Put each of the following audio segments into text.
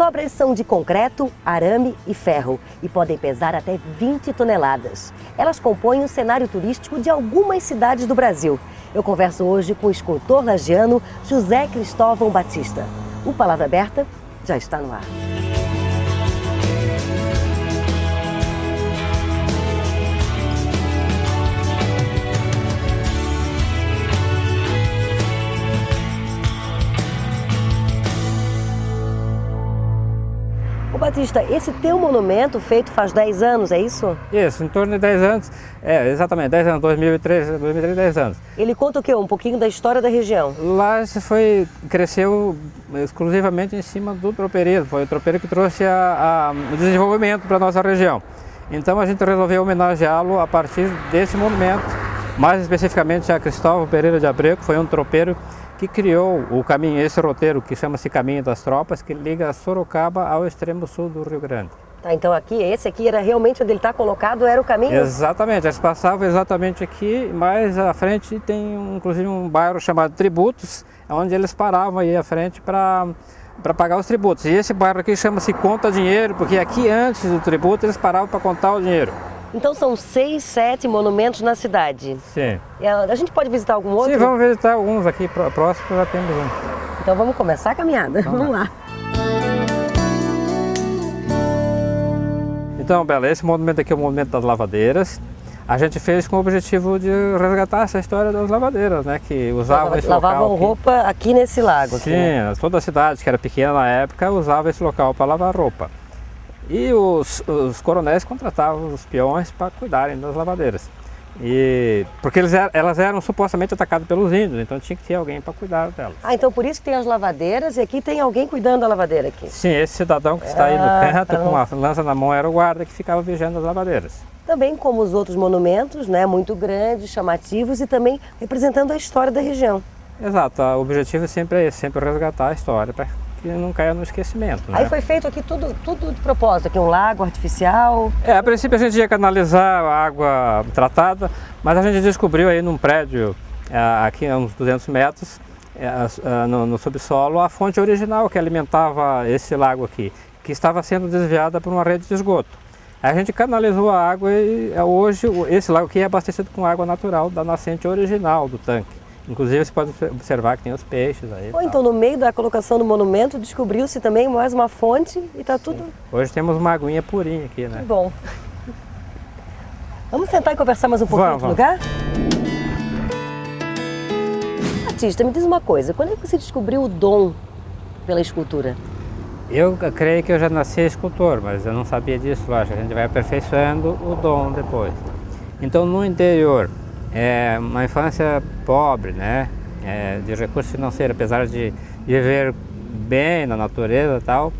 As obras são de concreto, arame e ferro e podem pesar até 20 toneladas. Elas compõem o cenário turístico de algumas cidades do Brasil. Eu converso hoje com o escultor lagiano José Cristóvão Batista. O Palavra Aberta já está no ar. Batista, esse teu monumento feito faz 10 anos, é isso? Isso, em torno de 10 anos, exatamente, 10 anos, 2003, 10 anos. Ele conta o quê? Um pouquinho da história da região? Lá cresceu exclusivamente em cima do tropeirismo, foi o tropeiro que trouxe o desenvolvimento para a nossa região. Então a gente resolveu homenageá-lo a partir desse monumento, mais especificamente a Cristóvão Pereira de Abreu, que foi um tropeiro que criou o caminho, esse roteiro que chama-se Caminho das Tropas, que liga Sorocaba ao extremo sul do Rio Grande. Tá, então esse aqui era realmente onde ele está colocado, era o caminho? Exatamente, eles passavam exatamente aqui, mais à frente tem inclusive um bairro chamado Tributos, onde eles paravam aí à frente para pagar os tributos. E esse bairro aqui chama-se Conta Dinheiro, porque aqui antes do tributo eles paravam para contar o dinheiro. Então são 6, 7 monumentos na cidade. Sim. A gente pode visitar algum outro? Sim, vamos visitar alguns aqui próximos, já temos um. Então vamos começar a caminhada, vamos lá. Então, Bela, esse monumento aqui é o monumento das lavadeiras. A gente fez com o objetivo de resgatar essa história das lavadeiras, né? Que usavam esse local. Lavavam roupa aqui nesse lago. Sim, aqui, né? Toda a cidade que era pequena na época usava esse local para lavar roupa. E os coronéis contratavam os peões para cuidarem das lavadeiras. Porque elas eram supostamente atacadas pelos índios, então tinha que ter alguém para cuidar delas. Ah, então por isso que tem as lavadeiras e aqui tem alguém cuidando da lavadeira aqui? Sim, esse cidadão que está aí no canto com a lança na mão era o guarda que ficava vigiando as lavadeiras. Também como os outros monumentos, né, muito grandes, chamativos e também representando a história da região. Exato, o objetivo sempre é esse, sempre resgatar a história para que não caia no esquecimento. Né? Aí foi feito aqui tudo de propósito, aqui um lago artificial. A princípio a gente ia canalizar a água tratada, mas a gente descobriu aí num prédio, aqui a uns 200 metros, no subsolo, a fonte original que alimentava esse lago aqui, que estava sendo desviada por uma rede de esgoto. Aí a gente canalizou a água e hoje esse lago aqui é abastecido com água natural da nascente original do tanque. Inclusive você pode observar que tem os peixes aí. Então no meio da colocação do monumento descobriu-se também mais uma fonte e está tudo... Hoje temos uma aguinha purinha aqui, né? Que bom. Vamos sentar e conversar mais um pouquinho no lugar? Batista, me diz uma coisa, quando é que você descobriu o dom pela escultura? Eu creio que eu já nasci escultor, mas eu não sabia disso, lógico, a gente vai aperfeiçoando o dom depois. Então no interior, uma infância pobre, né, de recursos financeiros, apesar de viver bem na natureza e tal,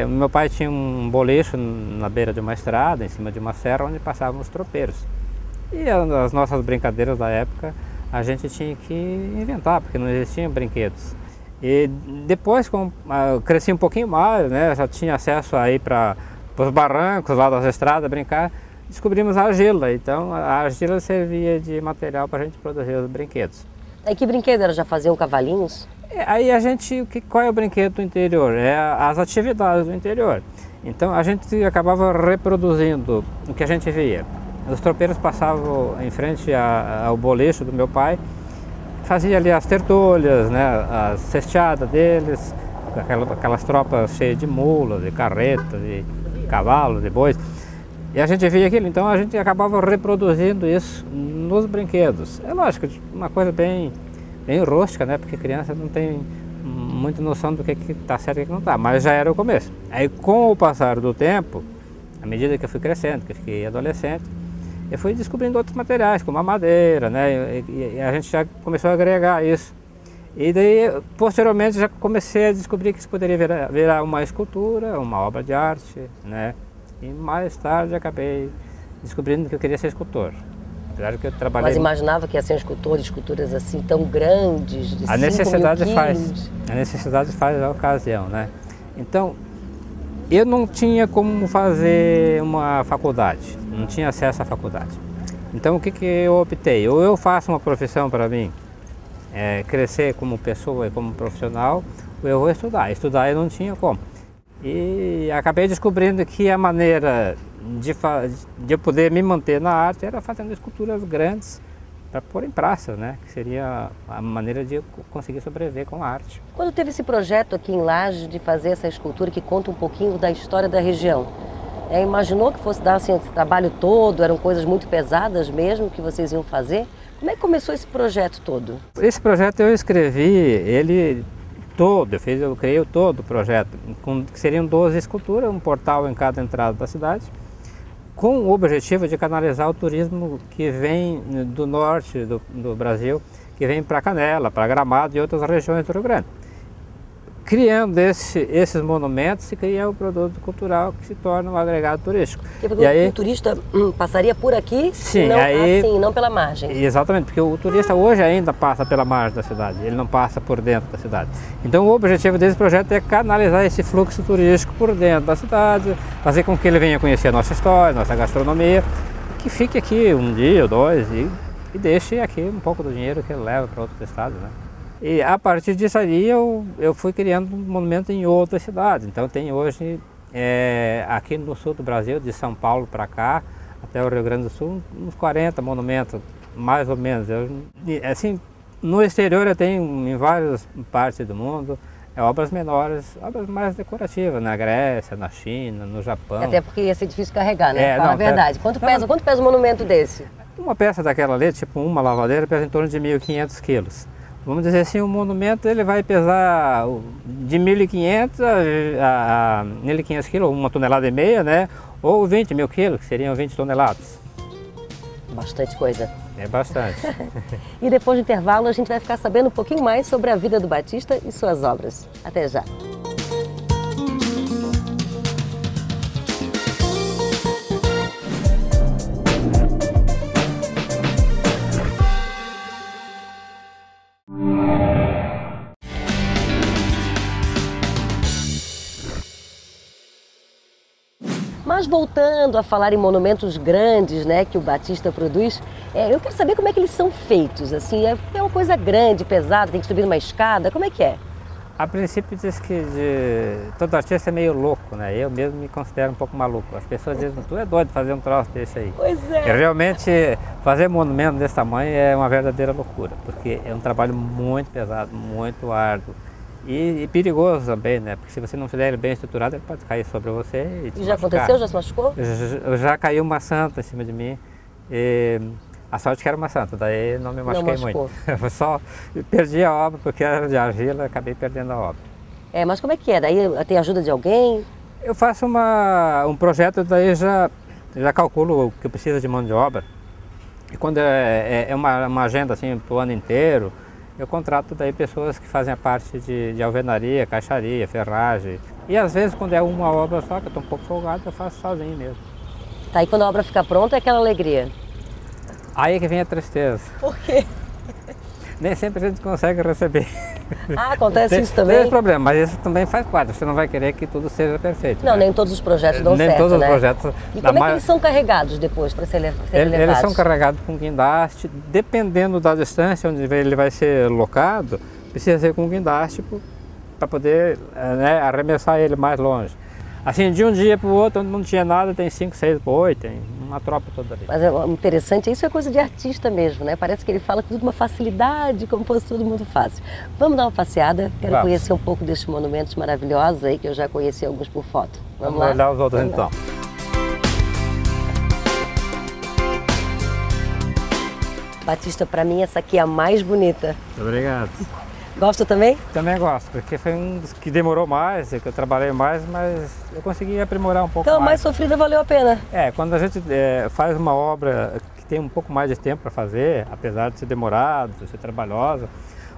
meu pai tinha um bolicho na beira de uma estrada, em cima de uma serra, onde passavam os tropeiros. E as nossas brincadeiras da época, a gente tinha que inventar, porque não existiam brinquedos. E depois, eu cresci um pouquinho mais, né, já tinha acesso aí para os barrancos lá das estradas, brincar. Descobrimos a argila, então a argila servia de material para a gente produzir os brinquedos. E que brinquedo era? Já faziam cavalinhos? Aí qual é o brinquedo do interior? É as atividades do interior. Então a gente acabava reproduzindo o que a gente via. Os tropeiros passavam em frente ao bolecho do meu pai, fazia ali as tertúlias, né, as cesteadas deles, aquelas tropas cheias de mulas, de carretas, de cavalos, de bois. E a gente via aquilo, então a gente acabava reproduzindo isso nos brinquedos. É lógico, uma coisa bem rústica, né? Porque criança não tem muita noção do que está certo e o que não está, mas já era o começo. Aí com o passar do tempo, à medida que eu fui crescendo, que eu fiquei adolescente, eu fui descobrindo outros materiais, como a madeira, né? E a gente já começou a agregar isso. E daí, posteriormente, já comecei a descobrir que isso poderia virar uma escultura, uma obra de arte, né? E mais tarde acabei descobrindo que eu queria ser escultor. Apesar que eu trabalhei... Mas imaginava que ia ser um escultor de esculturas assim tão grandes, de 5 mil quilos? A necessidade faz a ocasião, né? Então, eu não tinha como fazer uma faculdade, não tinha acesso à faculdade. Então o que eu optei? Ou eu faço uma profissão para mim, crescer como pessoa e como profissional, ou eu vou estudar. Estudar eu não tinha como. E acabei descobrindo que a maneira de eu poder me manter na arte era fazendo esculturas grandes para pôr em praça, né? Que seria a maneira de eu conseguir sobreviver com a arte. Quando teve esse projeto aqui em Lages de fazer essa escultura que conta um pouquinho da história da região, imaginou que fosse dar assim, esse trabalho todo, eram coisas muito pesadas mesmo que vocês iam fazer? Como é que começou esse projeto todo? Esse projeto eu escrevi ele todo, eu criei todo o projeto, que seriam 12 esculturas, um portal em cada entrada da cidade, com o objetivo de canalizar o turismo que vem do norte do Brasil, que vem para Canela, para Gramado e outras regiões do Rio Grande. Criando esses monumentos, se cria o produto cultural que se torna um agregado turístico. E aí, o turista passaria por aqui, sim, não pela margem? Exatamente, porque o turista hoje ainda passa pela margem da cidade, ele não passa por dentro da cidade. Então o objetivo desse projeto é canalizar esse fluxo turístico por dentro da cidade, fazer com que ele venha conhecer a nossa história, nossa gastronomia, que fique aqui um dia ou dois e deixe aqui um pouco do dinheiro que ele leva para outros estados, né? E a partir disso aí eu fui criando um monumento em outras cidades. Então tem hoje, aqui no sul do Brasil, de São Paulo para cá, até o Rio Grande do Sul, uns 40 monumentos, mais ou menos. Assim, no exterior eu tenho em várias partes do mundo, obras menores, obras mais decorativas, na Grécia, na China, no Japão. Até porque ia ser difícil carregar, né? Fala a verdade. Quanto pesa um monumento desse? Uma peça daquela ali, tipo uma lavadeira, pesa em torno de 1.500 quilos. Vamos dizer assim, o monumento ele vai pesar de 1.500 a 1.500 quilos, 1,5 toneladas, né? Ou 20 mil quilos, que seriam 20 toneladas. Bastante coisa. É bastante. E depois do intervalo a gente vai ficar sabendo um pouquinho mais sobre a vida do Batista e suas obras. Até já! Mas voltando a falar em monumentos grandes, né, que o Batista produz, eu quero saber como é que eles são feitos. Assim, é uma coisa grande, pesada, tem que subir uma escada, como é que é? A princípio diz que todo artista é meio louco, né? Eu mesmo me considero um pouco maluco. As pessoas dizem, tu é doido fazer um troço desse aí. Pois é. E realmente, fazer monumento desse tamanho é uma verdadeira loucura, porque é um trabalho muito pesado, muito árduo. E perigoso também, né? Porque se você não fizer ele bem estruturado, ele pode cair sobre você e te já machucar. Aconteceu? Já se machucou? Já caiu uma santa em cima de mim. E a sorte que era uma santa, daí não me machuquei muito. Eu só perdi a obra porque era de argila, acabei perdendo a obra. Mas como é que é? Daí tem ajuda de alguém? Eu faço um projeto, daí já calculo o que eu preciso de mão de obra. E quando é uma agenda assim para o ano inteiro, eu contrato daí pessoas que fazem a parte de alvenaria, caixaria, ferragem. E às vezes quando é uma obra só, que eu estou um pouco folgado, eu faço sozinho mesmo. Tá, e quando a obra fica pronta é aquela alegria? Aí é que vem a tristeza. Por quê? Nem sempre a gente consegue receber. Acontece isso também? Tem problema, mas isso também faz parte. Você não vai querer que tudo seja perfeito. Não, né? nem todos os projetos dão certo, Nem todos né? os projetos. E como é que eles são carregados depois para serem levados? Eles são carregados com guindaste, dependendo da distância onde ele vai ser locado, precisa ser com guindaste para poder arremessar ele mais longe. Assim, de um dia para o outro, onde não tinha nada, tem 5, 6 boi, tem uma tropa toda ali. Mas é interessante, isso é coisa de artista mesmo, né? Parece que ele fala com tudo uma facilidade, como fosse tudo muito fácil. Vamos dar uma passeada? Quero conhecer um pouco destes monumentos maravilhosos aí, que eu já conheci alguns por foto. Vamos lá? Olhar os outros então. Batista, para mim essa aqui é a mais bonita. Obrigado. Gosta também? Também gosto, porque foi um dos que demorou mais, que eu trabalhei mais, mas eu consegui aprimorar um pouco mais. Então, a mais sofrida valeu a pena. Quando a gente faz uma obra que tem um pouco mais de tempo para fazer, apesar de ser demorado, de ser trabalhosa,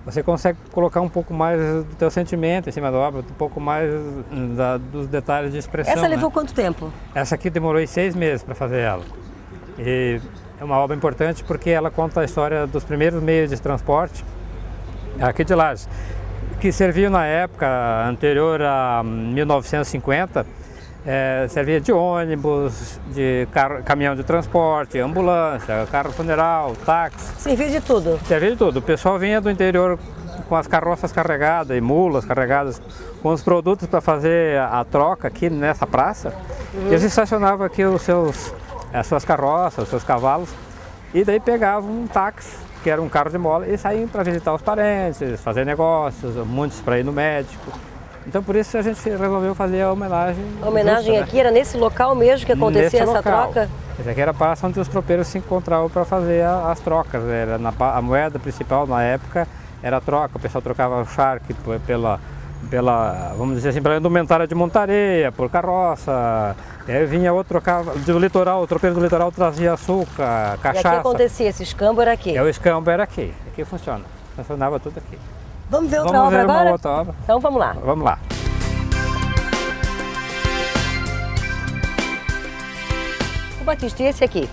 você consegue colocar um pouco mais do teu sentimento em cima da obra, um pouco mais dos detalhes de expressão. Essa levou quanto tempo? Essa aqui demorou 6 meses para fazer ela. E é uma obra importante porque ela conta a história dos primeiros meios de transporte aqui de Lages, que serviam na época anterior a 1950, servia de ônibus, de caminhão de transporte, ambulância, carro funeral, táxi. Servia de tudo? Servia de tudo. O pessoal vinha do interior com as carroças carregadas e mulas carregadas com os produtos para fazer a troca aqui nessa praça. Eles estacionavam aqui as suas carroças, os seus cavalos, e daí pegavam um táxi, que era um carro de mola, e saíam para visitar os parentes, fazer negócios, muitos para ir no médico. Então por isso a gente resolveu fazer a homenagem. A homenagem justa, aqui, né? Era nesse local mesmo que acontecia essa troca? Esse aqui era a praça onde os tropeiros se encontravam para fazer as trocas. Era a moeda principal na época era a troca. O pessoal trocava o charque pela, vamos dizer assim, pela indumentária de montaria, por carroça. Aí vinha outro, trocava do litoral, o tropeiro do litoral trazia açúcar, cachaça. E aqui acontecia, esse escambo era aqui? O escambo era aqui. Aqui funcionava tudo aqui. Vamos ver outra obra agora? Outra obra. Então vamos lá. Vamos lá. O Batista, e esse aqui?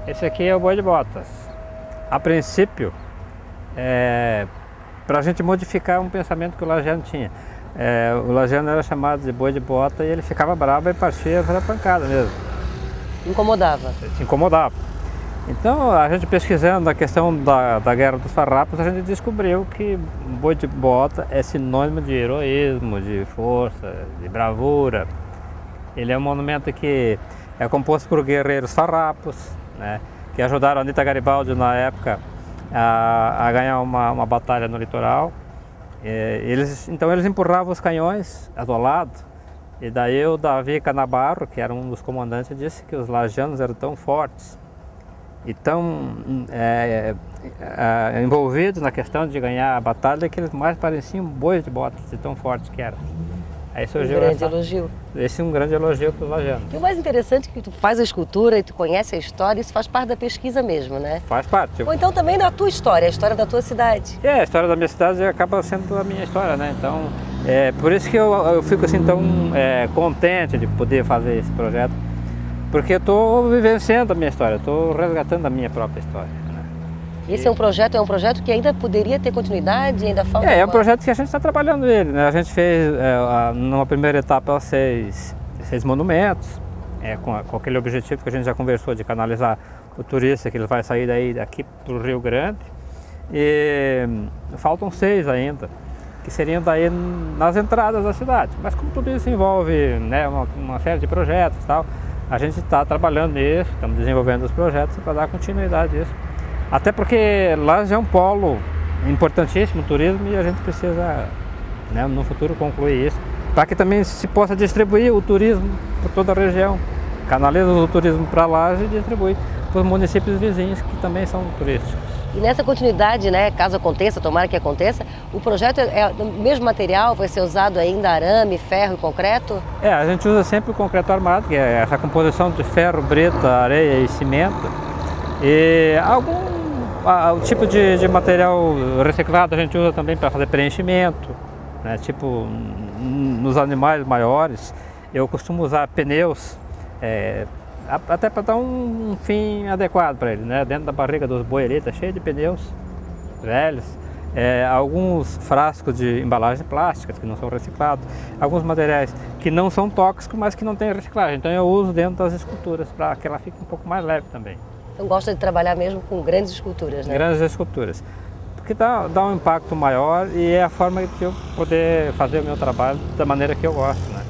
Esse aqui é o boi de botas. A princípio, para a gente modificar um pensamento que o lajeano tinha. O lajeano era chamado de boi de bota e ele ficava bravo e partia para a pancada mesmo. Incomodava? Se incomodava. Então, a gente pesquisando a questão da Guerra dos Farrapos, a gente descobriu que boi de bota é sinônimo de heroísmo, de força, de bravura. Ele é um monumento que é composto por guerreiros farrapos, né, que ajudaram a Anita Garibaldi na época a ganhar uma batalha no litoral. Então eles empurravam os canhões do lado, e daí o Davi Canabarro, que era um dos comandantes, disse que os lajanos eram tão fortes e tão envolvidos na questão de ganhar a batalha que eles mais pareciam bois de botas, de tão fortes que eram. Aí surgiu elogio. Esse é um grande elogio para os lajanos. E o mais interessante é que tu faz a escultura e tu conhece a história, isso faz parte da pesquisa mesmo, né? Faz parte. Ou então também da tua história, a história da tua cidade. A história da minha cidade acaba sendo a minha história, né? Então, por isso que eu fico assim tão contente de poder fazer esse projeto, porque eu estou vivenciando a minha história, estou resgatando a minha própria história. Esse é um projeto que ainda poderia ter continuidade, ainda falta... É um projeto que a gente está trabalhando nele, né? A gente fez, numa primeira etapa, seis monumentos, com aquele objetivo que a gente já conversou de canalizar o turista, que ele vai sair daqui para o Rio Grande. E faltam 6 ainda, que seriam daí nas entradas da cidade. Mas como tudo isso envolve, né, uma série de projetos e tal, a gente está trabalhando nisso, estamos desenvolvendo os projetos para dar continuidade a isso. Até porque lá já é um polo importantíssimo, o turismo, e a gente precisa, né, no futuro concluir isso, para que também se possa distribuir o turismo por toda a região. Canaliza o turismo para lá e distribui para os municípios vizinhos que também são turísticos. E nessa continuidade, né, caso aconteça, tomara que aconteça, o projeto é do mesmo material, vai ser usado ainda arame, ferro e concreto? A gente usa sempre o concreto armado, que é essa composição de ferro, brita, areia e cimento. E o tipo de material reciclado a gente usa também para fazer preenchimento, né? Tipo nos animais maiores, eu costumo usar pneus, até para dar um fim adequado para ele, né? Dentro da barriga dos boi ali está cheio de pneus velhos, alguns frascos de embalagens plásticas que não são reciclados, alguns materiais que não são tóxicos, mas que não têm reciclagem, então eu uso dentro das esculturas para que ela fique um pouco mais leve também. Então gosta de trabalhar mesmo com grandes esculturas, né? Grandes esculturas, porque dá um impacto maior e é a forma de eu poder fazer o meu trabalho da maneira que eu gosto, né?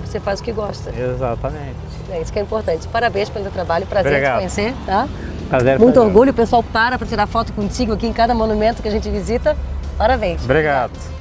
Você faz o que gosta. Exatamente. É isso que é importante. Parabéns pelo teu trabalho, prazer Obrigado. te conhecer, tá? Prazer. Muito orgulho, o pessoal para tirar foto contigo aqui em cada monumento que a gente visita. Parabéns. Obrigado.